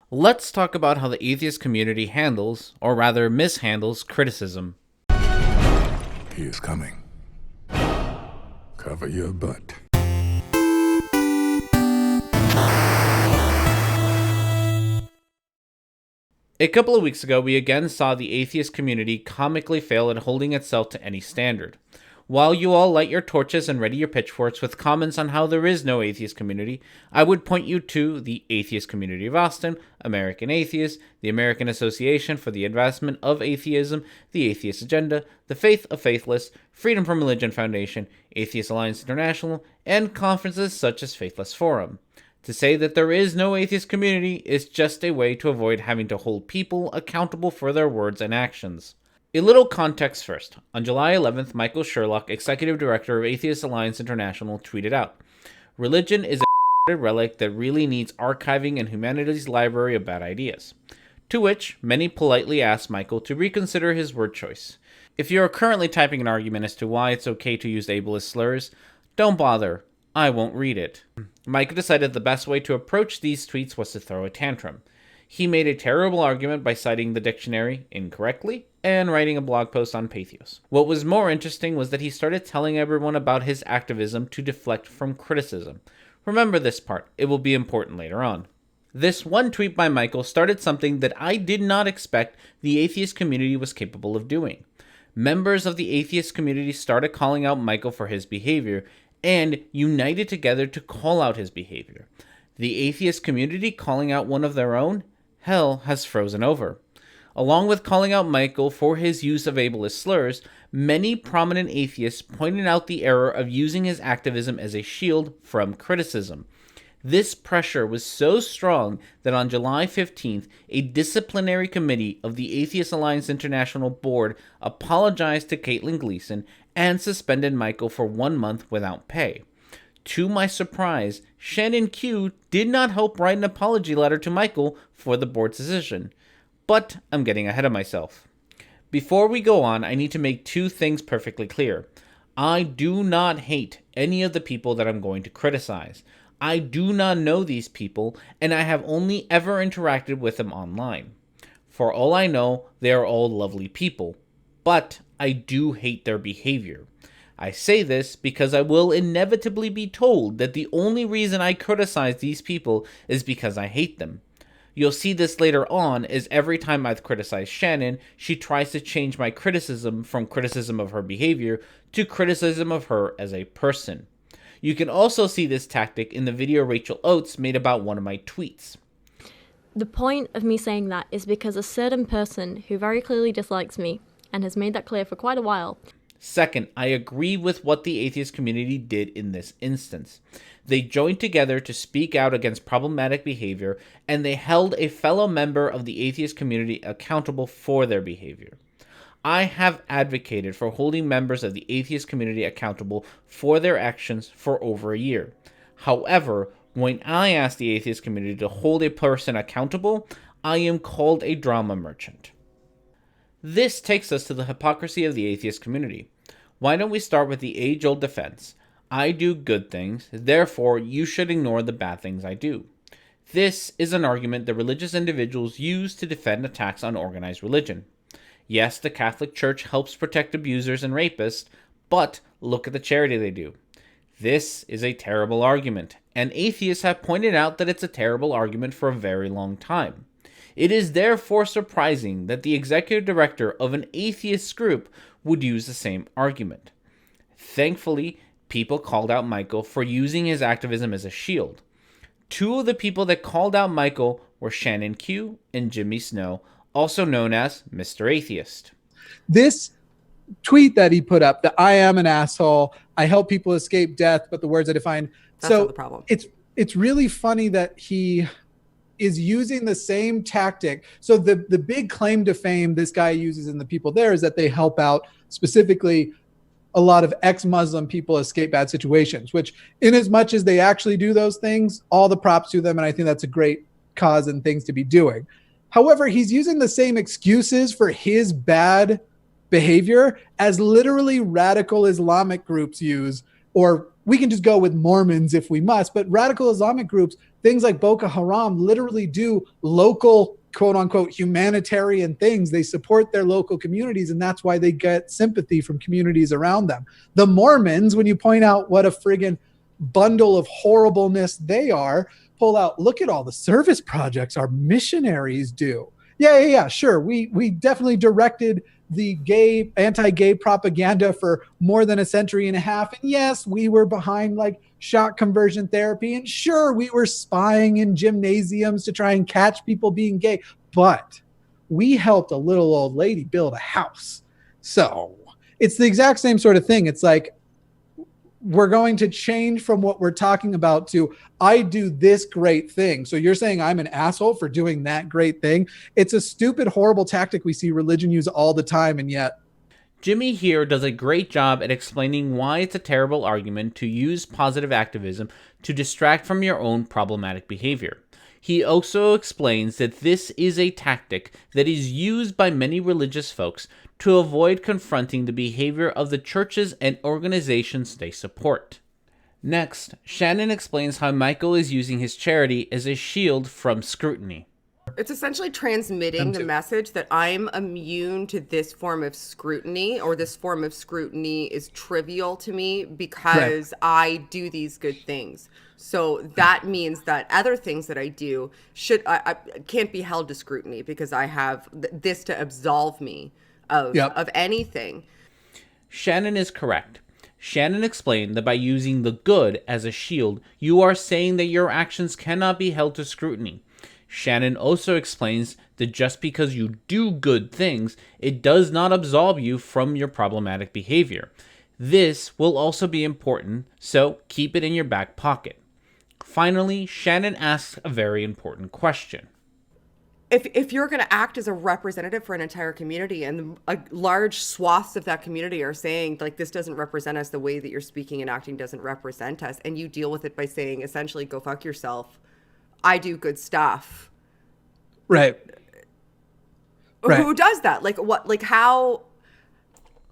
Let's talk about how the atheist community handles, or rather mishandles, criticism. He is coming. Cover your butt. A couple of weeks ago, we again saw the atheist community comically fail at holding itself to any standard. While you all light your torches and ready your pitchforks with comments on how there is no atheist community, I would point you to the Atheist Community of Austin, American Atheists, the American Association for the Advancement of Atheism, the Atheist Agenda, the Faith of Faithless, Freedom from Religion Foundation, Atheist Alliance International, and conferences such as Faithless Forum. To say that there is no atheist community is just a way to avoid having to hold people accountable for their words and actions. A little context first. On July 11th, Michael Sherlock, Executive Director of Atheist Alliance International, tweeted out, "Religion is a relic that really needs archiving in humanity's library of bad ideas." To which, many politely asked Michael to reconsider his word choice. If you are currently typing an argument as to why it's okay to use ableist slurs, don't bother. I won't read it. Michael decided the best way to approach these tweets was to throw a tantrum. He made a terrible argument by citing the dictionary incorrectly and writing a blog post on Patheos. What was more interesting was that he started telling everyone about his activism to deflect from criticism. Remember this part, it will be important later on. This one tweet by Michael started something that I did not expect the atheist community was capable of doing. Members of the atheist community started calling out Michael for his behavior and united together to call out his behavior. The atheist community calling out one of their own? Hell has frozen over. Along with calling out Michael for his use of ableist slurs, many prominent atheists pointed out the error of using his activism as a shield from criticism. This pressure was so strong that on July 15th, a disciplinary committee of the Atheist Alliance International board apologized to Caitlin Gleason and suspended Michael for 1 month without pay. To my surprise, Shannon Q did not help write an apology letter to Michael for the board's decision. But I'm getting ahead of myself. Before we go on, I need to make two things perfectly clear. I do not hate any of the people that I'm going to criticize. I do not know these people, and I have only ever interacted with them online. For all I know, they are all lovely people. But I do hate their behavior. I say this because I will inevitably be told that the only reason I criticize these people is because I hate them. You'll see this later on, as every time I've criticized Shannon, she tries to change my criticism from criticism of her behavior to criticism of her as a person. You can also see this tactic in the video Rachel Oates made about one of my tweets. The point of me saying that is because a certain person who very clearly dislikes me, and has made that clear for quite a while. Second, I agree with what the atheist community did in this instance. They joined together to speak out against problematic behavior, and they held a fellow member of the atheist community accountable for their behavior. I have advocated for holding members of the atheist community accountable for their actions for over a year. However, when I ask the atheist community to hold a person accountable, I am called a drama merchant. This takes us to the hypocrisy of the atheist community. Why don't we start with the age-old defense? I do good things, therefore you should ignore the bad things I do. This is an argument that religious individuals use to defend attacks on organized religion. Yes, the Catholic Church helps protect abusers and rapists, but look at the charity they do. This is a terrible argument, and atheists have pointed out that it's a terrible argument for a very long time. It is therefore surprising that the executive director of an atheist group would use the same argument. Thankfully, people called out Michael for using his activism as a shield. Two of the people that called out Michael were Shannon Q and Jimmy Snow, also known as Mr. Atheist. This tweet that he put up, that I am an asshole, I help people escape death, but the words I define. That's not the problem. It's really funny that he is using the same tactic. So the big claim to fame this guy uses and the people there is that they help out specifically a lot of ex-Muslim people escape bad situations, which in as much as they actually do those things, all the props to them. And I think that's a great cause and things to be doing. However, he's using the same excuses for his bad behavior as literally radical Islamic groups use, or we can just go with Mormons if we must, but radical Islamic groups, things like Boko Haram, literally do local, quote unquote, humanitarian things. They support their local communities, and that's why they get sympathy from communities around them. The Mormons, when you point out what a friggin' bundle of horribleness they are, pull out, look at all the service projects our missionaries do. Yeah, sure. We definitely directed the anti-gay propaganda for more than a century and a half. And yes, we were behind like shock conversion therapy. And sure, we were spying in gymnasiums to try and catch people being gay. But we helped a little old lady build a house. So it's the exact same sort of thing. It's like, we're going to change from what we're talking about to, I do this great thing. So you're saying I'm an asshole for doing that great thing? It's a stupid, horrible tactic we see religion use all the time, and yet... Jimmy here does a great job at explaining why it's a terrible argument to use positive activism to distract from your own problematic behavior. He also explains that this is a tactic that is used by many religious folks to avoid confronting the behavior of the churches and organizations they support. Next, Shannon explains how Michael is using his charity as a shield from scrutiny. It's essentially transmitting the message that I'm immune to this form of scrutiny, or this form of scrutiny is trivial to me because I do these good things. So that means that other things that I do I can't be held to scrutiny because I have this to absolve me of anything. Shannon is correct. Shannon explained that by using the good as a shield, you are saying that your actions cannot be held to scrutiny. Shannon also explains that just because you do good things, it does not absolve you from your problematic behavior. This will also be important, so keep it in your back pocket. Finally, Shannon asks a very important question. If you're going to act as a representative for an entire community, and a large swaths of that community are saying, like, this doesn't represent us, the way that you're speaking and acting doesn't represent us, and you deal with it by saying, essentially, go fuck yourself, I do good stuff. Right. Who does that? Like, what? Like, how?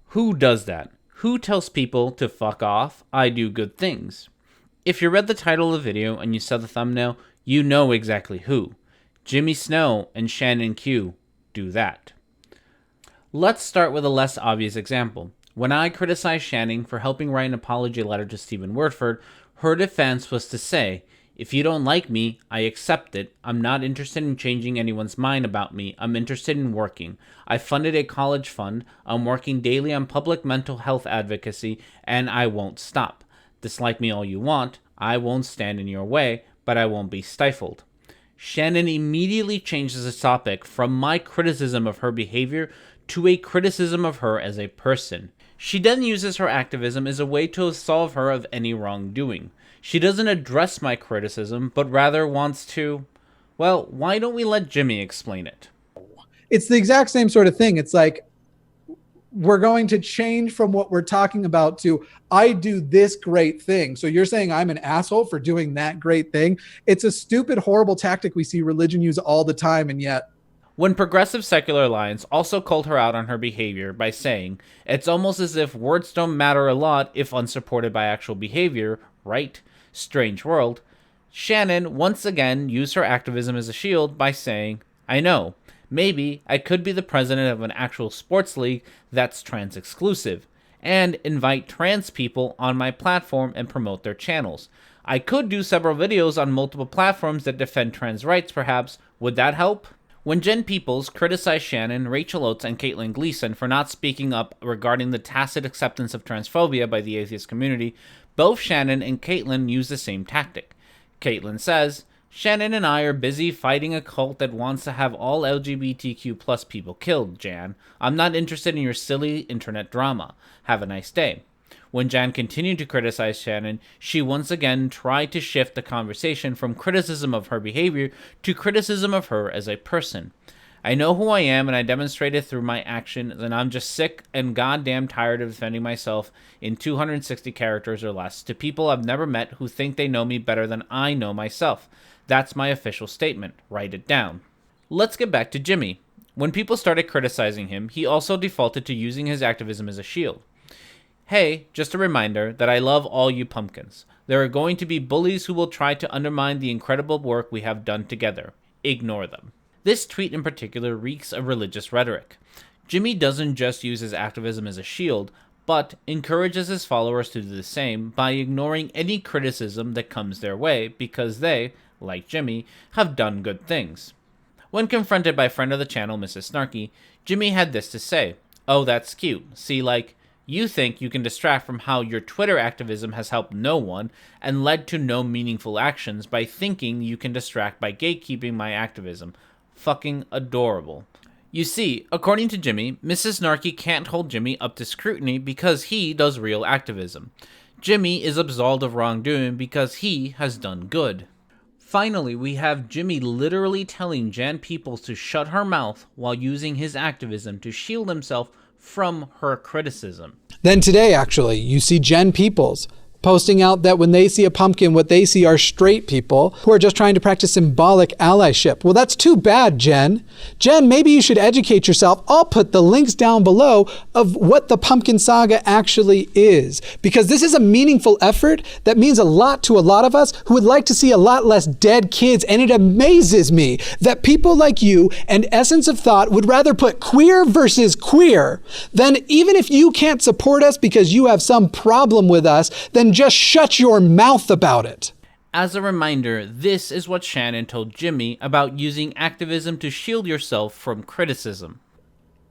Who does that? Who tells people to fuck off, I do good things? If you read the title of the video and you saw the thumbnail, you know exactly who. Jimmy Snow and Shannon Q do that. Let's start with a less obvious example. When I criticized Shannon for helping write an apology letter to Stephen Wordford, her defense was to say, if you don't like me, I accept it. I'm not interested in changing anyone's mind about me. I'm interested in working. I funded a college fund. I'm working daily on public mental health advocacy, and I won't stop. Dislike me all you want. I won't stand in your way, but I won't be stifled. Shannon immediately changes the topic from my criticism of her behavior to a criticism of her as a person. She then uses her activism as a way to absolve her of any wrongdoing. She doesn't address my criticism, but rather wants to... Well, why don't we let Jimmy explain it? It's the exact same sort of thing. It's like, we're going to change from what we're talking about to, I do this great thing. So you're saying I'm an asshole for doing that great thing? It's a stupid, horrible tactic we see religion use all the time, and yet... When Progressive Secular Alliance also called her out on her behavior by saying, it's almost as if words don't matter a lot if unsupported by actual behavior, right? Strange world. Shannon once again used her activism as a shield by saying, I know, maybe I could be the president of an actual sports league that's trans exclusive, and invite trans people on my platform and promote their channels. I could do several videos on multiple platforms that defend trans rights, perhaps. Would that help? When Jen Peeples criticized Shannon, Rachel Oates, and Caitlin Gleason for not speaking up regarding the tacit acceptance of transphobia by the atheist community, both Shannon and Caitlin use the same tactic. Caitlin says, Shannon and I are busy fighting a cult that wants to have all LGBTQ plus people killed, Jan. I'm not interested in your silly internet drama. Have a nice day. When Jan continued to criticize Shannon, she once again tried to shift the conversation from criticism of her behavior to criticism of her as a person. I know who I am, and I demonstrate it through my actions, and I'm just sick and goddamn tired of defending myself in 260 characters or less to people I've never met who think they know me better than I know myself. That's my official statement. Write it down. Let's get back to Jimmy. When people started criticizing him, he also defaulted to using his activism as a shield. Hey, just a reminder that I love all you pumpkins. There are going to be bullies who will try to undermine the incredible work we have done together. Ignore them. This tweet in particular reeks of religious rhetoric. Jimmy doesn't just use his activism as a shield, but encourages his followers to do the same by ignoring any criticism that comes their way because they, like Jimmy, have done good things. When confronted by friend of the channel, Mrs. Snarky, Jimmy had this to say, "Oh, that's cute. See, like, you think you can distract from how your Twitter activism has helped no one and led to no meaningful actions by thinking you can distract by gatekeeping my activism. Fucking adorable." You see, according to Jimmy, Mrs. Snarky can't hold Jimmy up to scrutiny because he does real activism. Jimmy is absolved of wrongdoing because he has done good. Finally, we have Jimmy literally telling Jen Peeples to shut her mouth while using his activism to shield himself from her criticism. Then today, actually, you see Jen Peeples posting out that when they see a pumpkin, what they see are straight people who are just trying to practice symbolic allyship. Well, that's too bad, Jen. Jen, maybe you should educate yourself. I'll put the links down below of what the pumpkin saga actually is, because this is a meaningful effort that means a lot to a lot of us who would like to see a lot less dead kids. And it amazes me that people like you and Essence of Thought would rather put queer versus queer than, even if you can't support us because you have some problem with us, then just shut your mouth about it. As a reminder, this is what Shannon told Jimmy about using activism to shield yourself from criticism.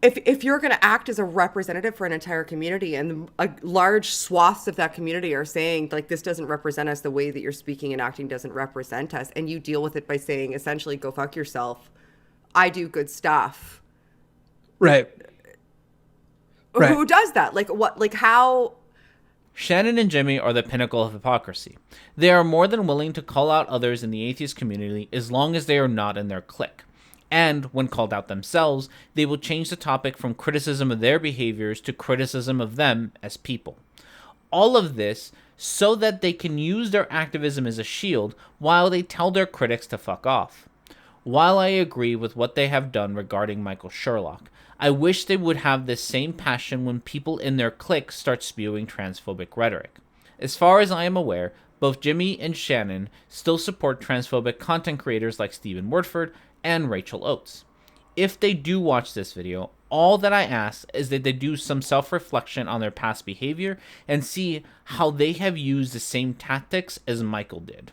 If you're going to act as a representative for an entire community and a large swaths of that community are saying, like, this doesn't represent us, the way that you're speaking and acting doesn't represent us, and you deal with it by saying, essentially, go fuck yourself, I do good stuff. Right. Who does that? Like, what? Like, how? Shannon and Jimmy are the pinnacle of hypocrisy. They are more than willing to call out others in the atheist community as long as they are not in their clique. And, when called out themselves, they will change the topic from criticism of their behaviors to criticism of them as people. All of this so that they can use their activism as a shield while they tell their critics to fuck off. While I agree with what they have done regarding Michael Sherlock, I wish they would have this same passion when people in their clique start spewing transphobic rhetoric. As far as I am aware, both Jimmy and Shannon still support transphobic content creators like Stephen Wordford and Rachel Oates. If they do watch this video, all that I ask is that they do some self-reflection on their past behavior and see how they have used the same tactics as Michael did.